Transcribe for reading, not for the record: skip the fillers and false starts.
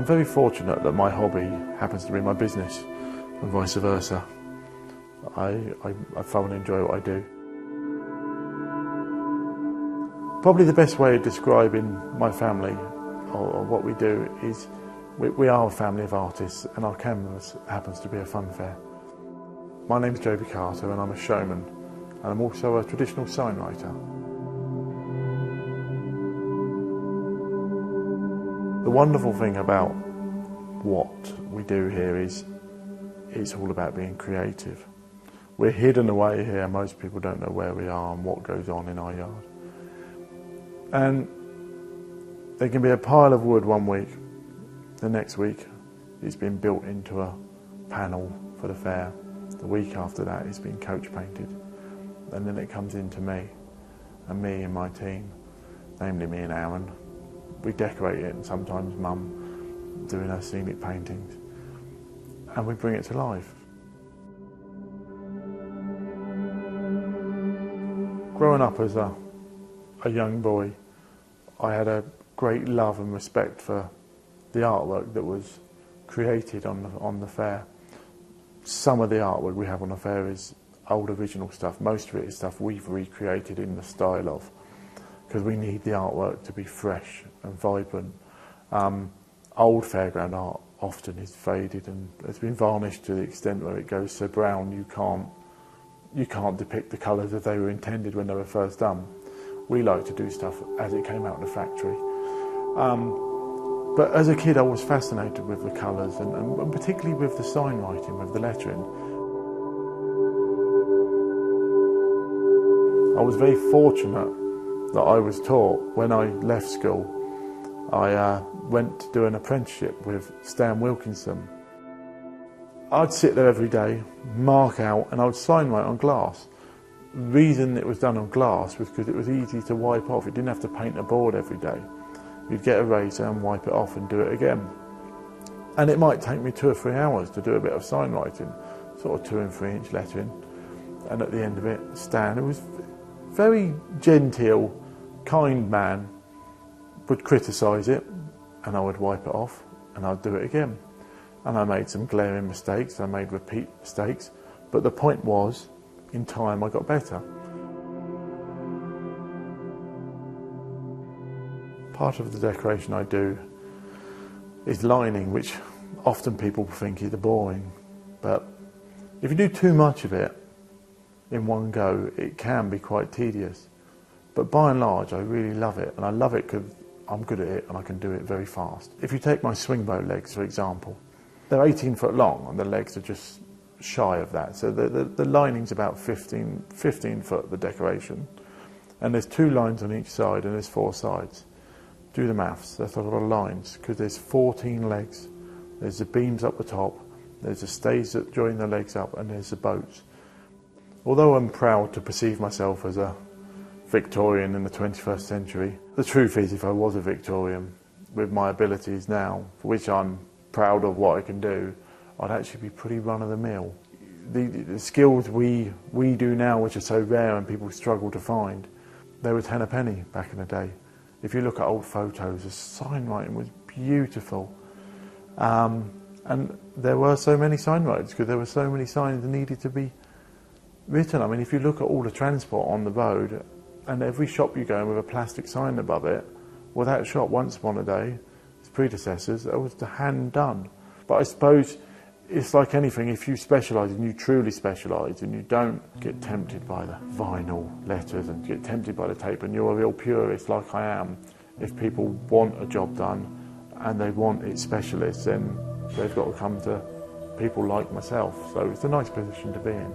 I'm very fortunate that my hobby happens to be my business, and vice versa. I thoroughly enjoy what I do. Probably the best way of describing my family or what we do is we are a family of artists, and our canvas happens to be a fun fair. My name's Joby Carter and I'm a showman, and I'm also a traditional signwriter. The wonderful thing about what we do here is it's all about being creative. We're hidden away here, most people don't know where we are and what goes on in our yard. And there can be a pile of wood one week, the next week it's been built into a panel for the fair, the week after that it's been coach painted, and then it comes into me and my team, namely me and Aaron. We decorate it, and sometimes Mum doing her scenic paintings, and we bring it to life. Growing up as a young boy, I had a great love and respect for the artwork that was created on the fair. Some of the artwork we have on the fair is old original stuff. Most of it is stuff we've recreated in the style of, because we need the artwork to be fresh and vibrant. Old fairground art often is faded and has been varnished to the extent where it goes so brown you can't depict the colours as they were intended when they were first done. We like to do stuff as it came out of the factory. But as a kid I was fascinated with the colours and particularly with the sign writing, with the lettering. I was very fortunate that I was taught when I left school. I went to do an apprenticeship with Stan Wilkinson. I'd sit there every day, mark out, and I would sign write on glass. The reason it was done on glass was because it was easy to wipe off. You didn't have to paint a board every day. You'd get a razor and wipe it off and do it again. And it might take me 2 or 3 hours to do a bit of sign writing, sort of 2 and 3 inch lettering. And at the end of it, Stan, who was very genteel, kind man, would criticise it, and I would wipe it off and I'd do it again. And I made some glaring mistakes, I made repeat mistakes, but the point was, in time I got better. Part of the decoration I do is lining, which often people think is boring, but if you do too much of it in one go, it can be quite tedious. But by and large, I really love it, and I love it because I'm good at it and I can do it very fast. If you take my swing boat legs, for example, they're 18 foot long and the legs are just shy of that. So the lining's about 15 foot, the decoration. And there's 2 lines on each side and there's 4 sides. Do the maths, that's a lot of lines, because there's 14 legs. There's the beams up the top, there's the stays that join the legs up, and there's the boats. Although I'm proud to perceive myself as a Victorian in the 21st century, the truth is if I was a Victorian, with my abilities now, for which I'm proud of what I can do, I'd actually be pretty run-of-the-mill. The skills we do now, which are so rare and people struggle to find, they were 10 a penny back in the day. If you look at old photos, the sign writing was beautiful. And there were so many sign writers because there were so many signs that needed to be written. I mean, if you look at all the transport on the road, and every shop you go in with a plastic sign above it, well, that shop once upon a day, its predecessors, that was the hand done. But I suppose it's like anything, if you specialise and you truly specialise and you don't get tempted by the vinyl letters and get tempted by the tape, and you're a real purist like I am, if people want a job done and they want its specialists, then they've got to come to people like myself. So it's a nice position to be in.